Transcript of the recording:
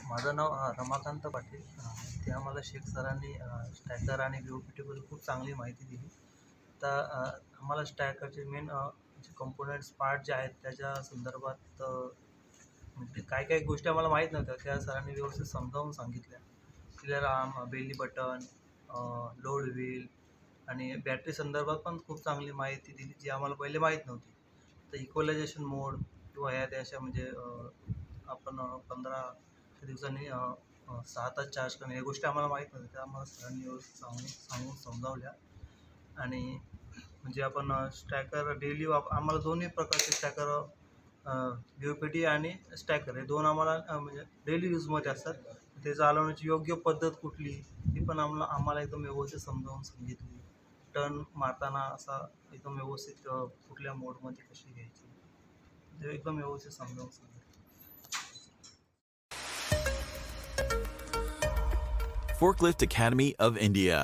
माझं नाव रमाकांत पाटील. ते आम्हाला शेख सरांनी स्टॅकर आणि व्ही-ओ-पी-टीबद्दल खूप चांगली माहिती दिली. तर आम्हाला स्टॅकरचे मेन जे कंपोनंट्स पार्ट जे आहेत त्याच्या संदर्भात म्हणजे काही काही गोष्टी आम्हाला माहीत नव्हत्या, त्या सरांनी व्यवस्थित समजावून सांगितल्या. Clear arm, belly button, load wheel आणि बॅटरी संदर्भात पण खूप चांगली माहिती दिली, जी आम्हाला पहिले माहीत नव्हती. तर इक्वलायझेशन मोड किंवा ह्या त्या अशा म्हणजे आपण 15 दिवसांनी 6 तास चार्ज करणं, या गोष्टी आम्हाला माहीत नव्हत्या. त्या आम्हाला सरांनी व्यवस्थित सांगून समजावल्या. आणि म्हणजे आपण स्टॅकर डेली आम्हाला दोन्ही प्रकारचे स्टॅकर व्ही-ओ-पी-टी आणि स्टॅकर हे दोन आम्हाला म्हणजे डेली यूजमध्ये असतात. ते चालवण्याची योग्य पद्धत कुठली ही पण आम्हाला एकदम व्यवस्थित समजावून सांगितली. टर्न मारताना असा एकदम व्यवस्थित कुठल्या मोडमध्ये कशी घ्यायची, ते एकदम व्यवस्थित समजावून सांगितलं. Forklift Academy of India.